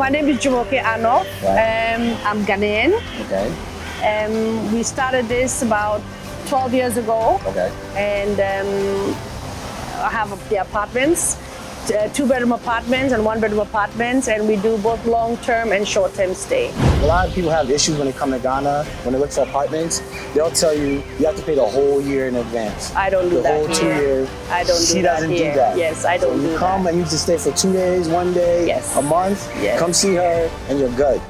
my name is Olujumoke Anoff. Right. I'm Ghanaian. Okay. We started this about 12 years ago. Okay. And I have the apartments, 2-bedroom apartments and 1-bedroom apartments, and we do both long-term and short-term stay. A lot of people have issues when they come to Ghana, when they look for apartments. They'll tell you you have to pay the whole year in advance. I don't do that here. The whole 2 years. I don't do that here. She doesn't do that. Yes, I don't do that. So you come and you just stay for 2 days, 1 day, Yes. a month. Yes. Come see her and you're good.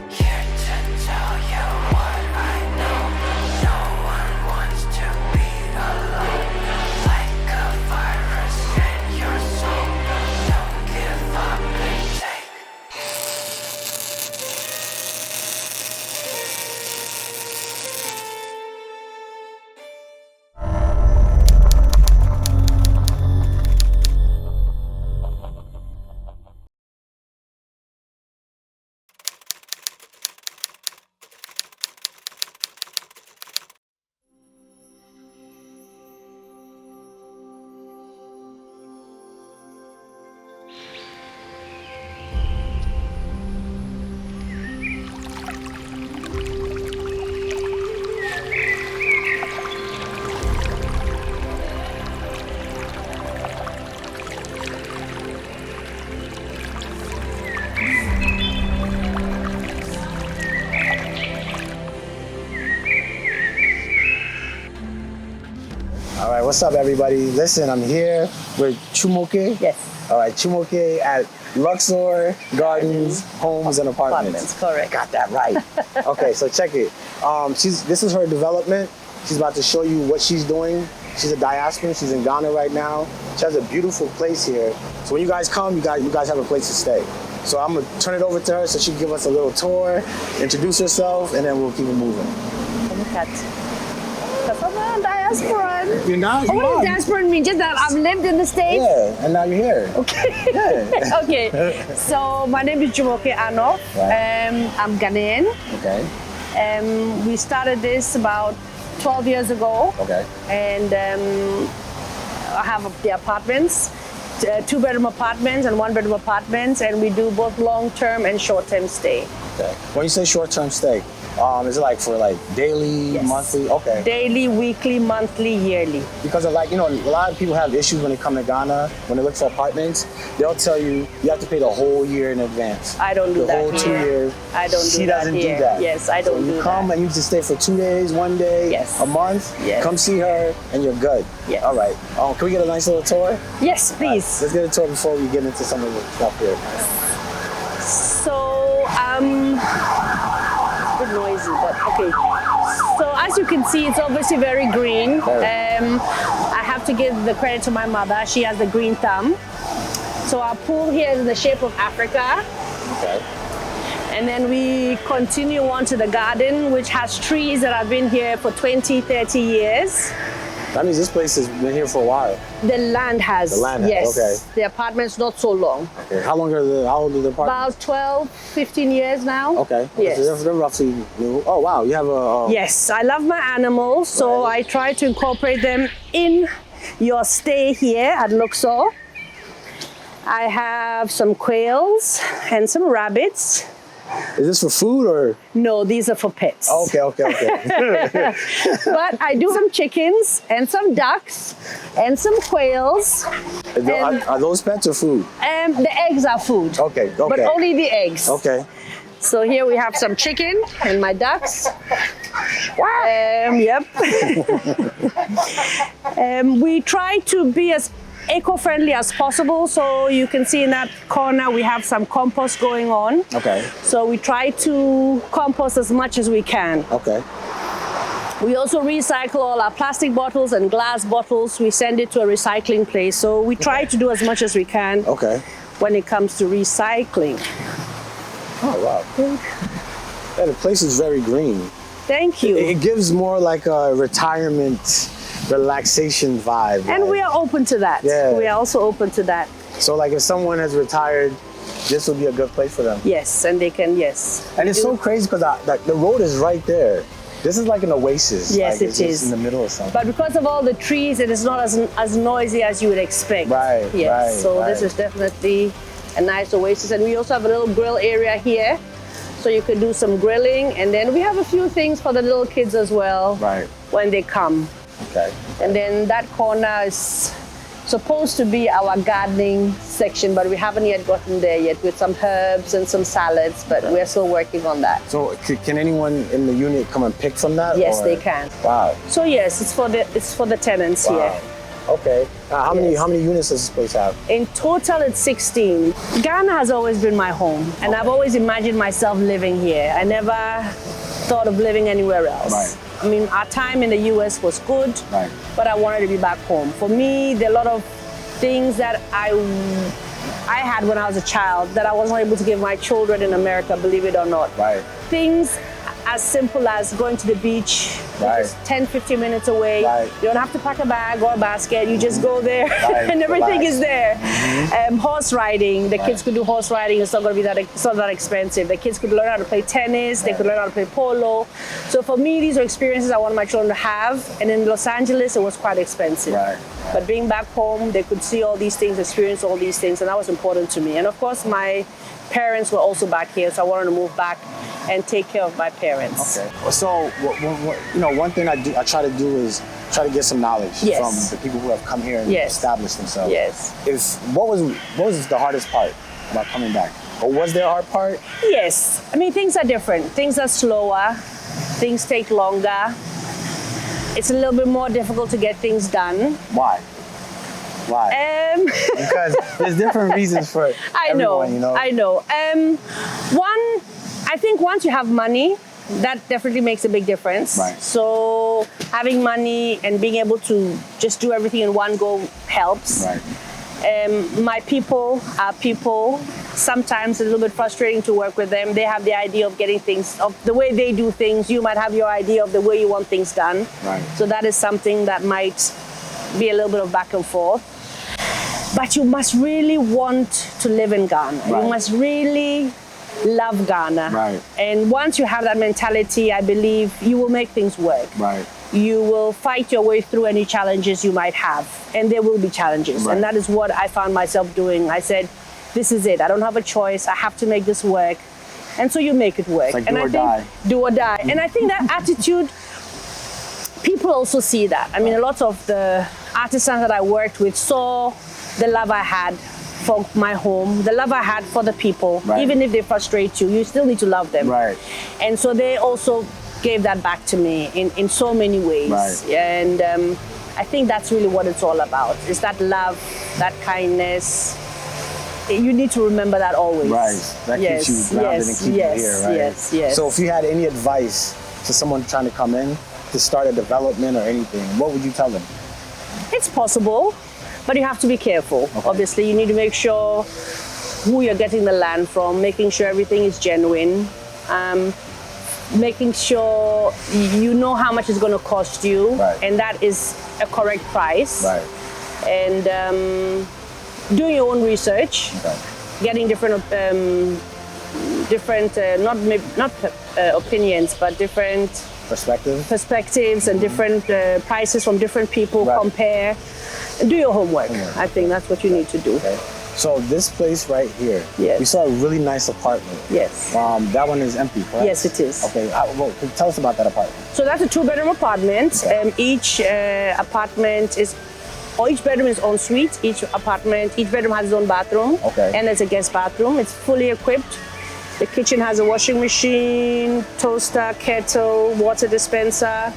All right, what's up, everybody? Listen, I'm here with Olujumoke. Yes. All right, Olujumoke at Luxor Gardens, Homes and Apartments. Correct. Got that right. Okay, so check it. This is her development. She's about to show you what she's doing. She's a diasporan. She's in Ghana right now. She has a beautiful place here. So when you guys come, you guys have a place to stay. So I'm gonna turn it over to her so she can give us a little tour, introduce herself, and then we'll keep it moving. Look at. Because I'm a diasporan. You're not? What does diasporan mean? Just that I've lived in the States? Yeah, and now you're here. Okay. Yeah. Okay. So my name is Olujumoke Anoff. Right. I'm Ghanaian. Okay. We started this about 12 years ago. Okay. And I have the apartments, 2-bedroom apartments and 1-bedroom apartments, and we do both long-term and short-term stay. Okay. When you say short-term stay, is it like for like daily, Yes. monthly? Okay. Daily, weekly, monthly, yearly. Because of like, a lot of people have issues when they come to Ghana, when they look for apartments. They'll tell you you have to pay the whole year in advance. I don't do the that whole here. 2 years. I don't do She that doesn't here. do that. Yes, I don't so do you come that. and you just stay for 2 days, 1 day, Yes. a month. Yes. Come see her and you're good. Yes. All right. Can we get a nice little tour? Yes, please. All right, let's get a tour before we get into some of the stuff here. So, a bit noisy, but okay. So as you can see, it's obviously very green. I have to give the credit to my mother. She has the green thumb. So our pool here is in the shape of Africa. Okay. And then we continue on to the garden, which has trees that have been here for 20, 30 years. That means this place has been here for a while. The land has. The land has, yes. okay. The apartments, not so long. Okay. How old are the apartments? About 12, 15 years now. Okay. Yes. So they're roughly new. Oh, wow. You have a... Yes, I love my animals, so Right. I try to incorporate them in your stay here at Luxor. I have some quails and some rabbits. Is this for food or? No, these are for pets. Okay. But I do some chickens and some ducks and some quails. Are those pets or food? The eggs are food. Okay. But only the eggs. Okay. So here we have some chicken and my ducks. Yep. We try to be as eco-friendly as possible. So you can see in that corner we have some compost going on. Okay. So we try to compost as much as we can. Okay. We also recycle all our plastic bottles and glass bottles. We send it to a recycling place. So we try to do as much as we can when it comes to recycling. Oh, wow. Yeah, the place is very green. Thank you. It gives more like a retirement, relaxation vibe. And we are open to that. Yeah. We are also open to that. So like if someone has retired, this would be a good place for them. Yes, and they can, yes. And it's so crazy because the road is right there. This is like an oasis. Yes, like it is. in the middle of something. But because of all the trees, it is not as noisy as you would expect. Right, yes. right, So right. this is definitely a nice oasis. And we also have a little grill area here, so you could do some grilling. And then we have a few things for the little kids as well when they come. Okay. And then that corner is supposed to be our gardening section, but we haven't yet gotten there yet, with some herbs and some salads, but we're still working on that. So can anyone in the unit come and pick from that? Yes, they can. Wow. So yes, it's for the tenants here. Okay. How many units does this place have? In total, it's 16. Ghana has always been my home, and I've always imagined myself living here. I never thought of living anywhere else. Right. I mean, our time in the US was good, but I wanted to be back home. For me, there are a lot of things that I had when I was a child that I wasn't able to give my children in America, believe it or not. Right. Things as simple as going to the beach, which is 10, 15 minutes away. Right. You don't have to pack a bag or a basket. You just go there and everything is there. Horse riding, the kids could do horse riding. It's not going to be it's not that expensive. The kids could learn how to play tennis. They could learn how to play polo. So for me, these are experiences I wanted my children to have. And in Los Angeles, it was quite expensive. But being back home, they could see all these things, experience all these things, and that was important to me. And of course, my parents were also back here, so I wanted to move back and take care of my parents. Okay. So, one thing I try to do is try to get some knowledge from the people who have come here and established themselves. What was the hardest part about coming back? Or was there a hard part? Yes. I mean, things are different. Things are slower. Things take longer. It's a little bit more difficult to get things done. Why? Because there's different reasons for everyone, you know. I know. I think once you have money, that definitely makes a big difference. Right. So having money and being able to just do everything in one go helps. Right. My people are people. Sometimes it's a little bit frustrating to work with them. They have the idea of getting things, of the way they do things. You might have your idea of the way you want things done. Right. So that is something that might be a little bit of back and forth. But you must really want to live in Ghana. Right. You must really love Ghana. Right. And once you have that mentality, I believe you will make things work. Right. You will fight your way through any challenges you might have. And there will be challenges. Right. And that is what I found myself doing. I said, this is it. I don't have a choice. I have to make this work. And so you make it work. It's like do or die. And I think that attitude, people also see that. I mean, a lot of the artisans that I worked with saw the love I had for my home, the love I had for the people. Right. Even if they frustrate you, you still need to love them. Right. And so they also gave that back to me in so many ways. Right. And I think that's really what it's all about. It's that love, that kindness. You need to remember that always. Right. That keeps you grounded and keep you here, right? Yes. So if you had any advice to someone trying to come in to start a development or anything, what would you tell them? It's possible. But you have to be careful. Okay. Obviously, you need to make sure who you're getting the land from, making sure everything is genuine, making sure you know how much it's going to cost you, and that is a correct price. Right. And doing your own research, getting different opinions, but different perspectives and different prices from different people. Compare. Do your homework. I think that's what you need to do. Okay. So this place right here, we saw a really nice apartment. Yes. That one is empty, correct? Yes, it is. Okay, tell us about that apartment. So that's a 2-bedroom apartment. Okay. Each bedroom is en suite. Each bedroom has its own bathroom. Okay. And there's a guest bathroom. It's fully equipped. The kitchen has a washing machine, toaster, kettle, water dispenser.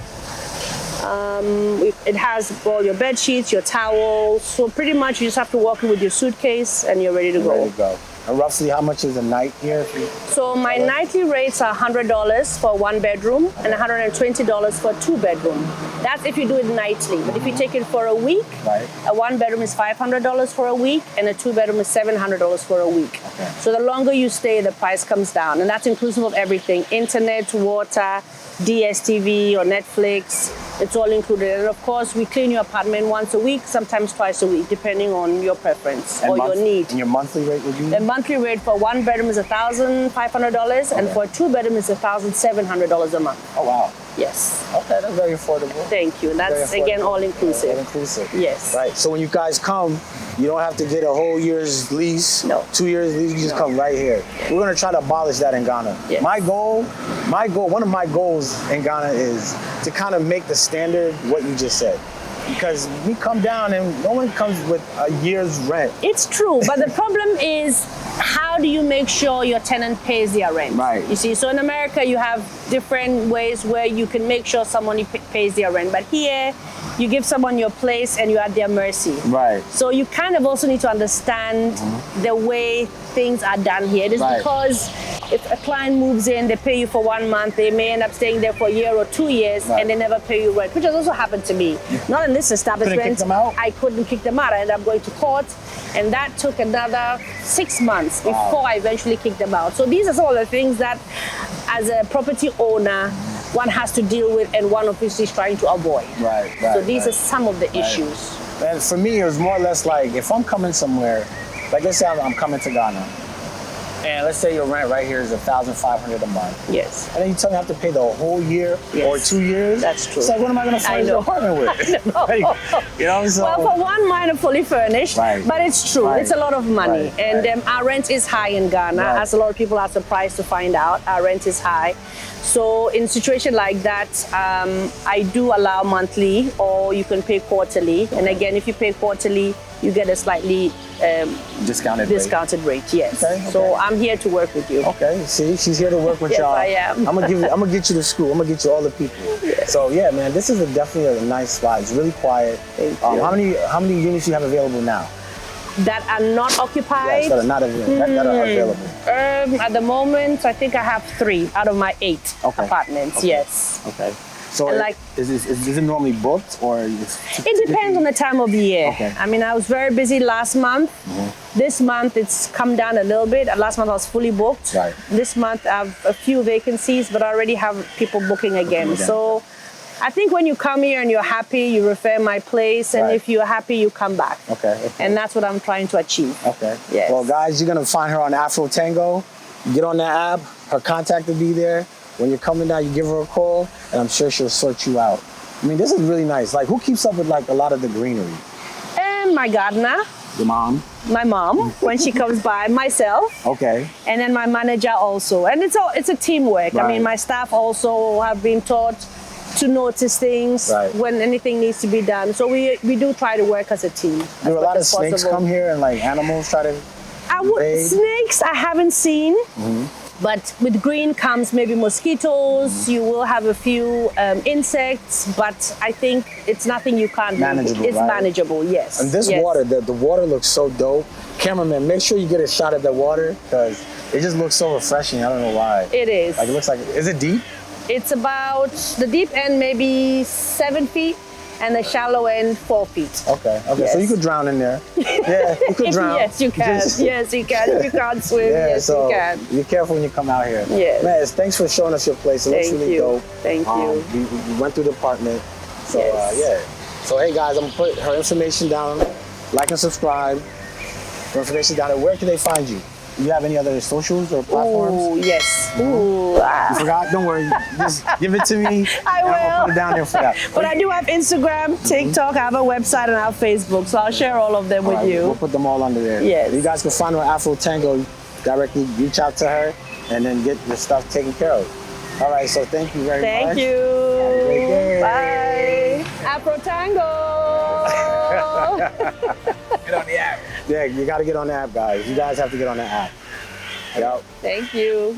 It has all your bed sheets, your towels. So pretty much you just have to walk in with your suitcase and you're ready to go. And roughly how much is a night here? So my nightly rates are $100 for 1 bedroom and $120 for 2 bedroom. That's if you do it nightly. But if you take it for a week, a 1 bedroom is $500 for a week and a 2 bedroom is $700 for a week. Okay. So the longer you stay, the price comes down. And that's inclusive of everything: internet, water, DSTV or Netflix. It's all included. And of course, we clean your apartment once a week, sometimes twice a week, depending on your preference or your need. And your monthly rate would be? The monthly rate for 1 bedroom is $1,500 and for a 2 bedroom is $1,700 a month. Oh, wow. Yes. Okay, that's very affordable. Thank you. That's Very again affordable. all inclusive. All inclusive. Yes. Right. So when you guys come, you don't have to get a whole year's lease. No. 2 years lease. You just come right here. We're gonna try to abolish that in Ghana. Yes. My goal, one of my goals in Ghana is to kind of make the standard what you just said. Because we come down and no one comes with a year's rent. It's true, but the problem is, how do you make sure your tenant pays their rent? Right. You see, so in America you have different ways where you can make sure someone pays their rent, but here you give someone your place and you're at their mercy. Right. So you kind of also need to understand the way things are done here. It is Right. because if a client moves in, they pay you for 1 month, they may end up staying there for a year or 2 years, Right. and they never pay you rent, which has also happened to me. Not in this establishment. kick them out? I couldn't kick them out. I ended up going to court, and that took another 6 months before I eventually kicked them out. So these are some of the things that, as a property owner, one has to deal with, and one obviously is trying to avoid. Right. So these are some of the issues. And for me, it was more or less like, if I'm coming somewhere, like let's say I'm coming to Ghana, and let's say your rent right here is $1,500 a month. Yes. And then you tell me I have to pay the whole year or 2 years? That's true. It's like, what am I going to I furnish the know. apartment with? Like, you know, so. Well, for one, mine are fully furnished, Right. but it's true. Right. It's a lot of money. Right. And Right. our rent is high in Ghana, Right. as a lot of people are surprised to find out. Our rent is high. So in a situation like that, I do allow monthly, or you can pay quarterly. And again, if you pay quarterly, you get a slightly discounted rate. Yes. Okay, So okay. I'm here to work with you. Okay, see, she's here to work with Yes, y'all. I am. I'm gonna get you to school. I'm gonna get you all the people. Yes. So yeah, man, this is definitely a nice spot. It's really quiet. Thank you. How many units do you have available now? That are not occupied. Yes, that are not available. That are available. At the moment, I think I have 3 out of my 8 Okay. apartments. Okay. Yes. Okay. So And like- is it normally booked or It depends on the time of the year. Okay. I mean, I was very busy last month. This month it's come down a little bit. Last month I was fully booked. Right. This month I have a few vacancies, but I already have people booking again. again. So I think when you come here and you're happy, you refer my place, and Right. if you're happy, you come back. Okay. And that's what I'm trying to achieve. Okay. Yes. Well, guys, you're gonna find her on Afro Tango. Get on that app. Her contact will be there. When you're coming down, you give her a call, and I'm sure she'll sort you out. I mean, this is really nice. Like, who keeps up with like a lot of the greenery? And my gardener, Your mom. my mom, when she comes by, myself, Okay. and then my manager also. And it's a teamwork. I Right. mean, my staff also have been taught to notice things Right. when anything needs to be done. So we do try to work as a team. Do a lot of snakes come here and like animals try to? invade? Snakes I haven't seen. But with green comes maybe mosquitoes. You will have a few insects, but I think it's nothing you can't do. Manageable, It's right? manageable, yes. And this yes. water, the water looks so dope. Cameraman, make sure you get a shot of that water because it just looks so refreshing. I don't know why. It is. Like it looks like, is it deep? It's about the deep end, maybe 7 feet, and the shallow end 4 feet. Okay. Okay. Yes. So you could drown in there. Yeah, you could drown. Yes, you can. Yes, you can. If you can't swim, Yeah, yes, so you can. be careful when you come out here. Yes. Man, thanks for showing us your place. It looks Thank really you. dope. Thank you. We went through the apartment. So Yes. yeah. So hey guys, I'm gonna put her information down. Like and subscribe. Her information down there. Where can they find you? Do you have any other socials or platforms? Ooh, yes. Ooh, You forgot? Don't worry. Just give it to me. I and I'm gonna will. put it down there for that. But I do have Instagram, TikTok, I have a website, and I have Facebook, so I'll share all of them All with right, you. We'll put them all under there. Yes. You guys can find her on Afro Tango. Directly reach out to her and then get your stuff taken care of. All right, so thank you very much. Thank you. Have a great day. Bye. Afro Tango. Get on the app. Yeah, you got to get on the app, guys. You guys have to get on the app. Yep. Thank you.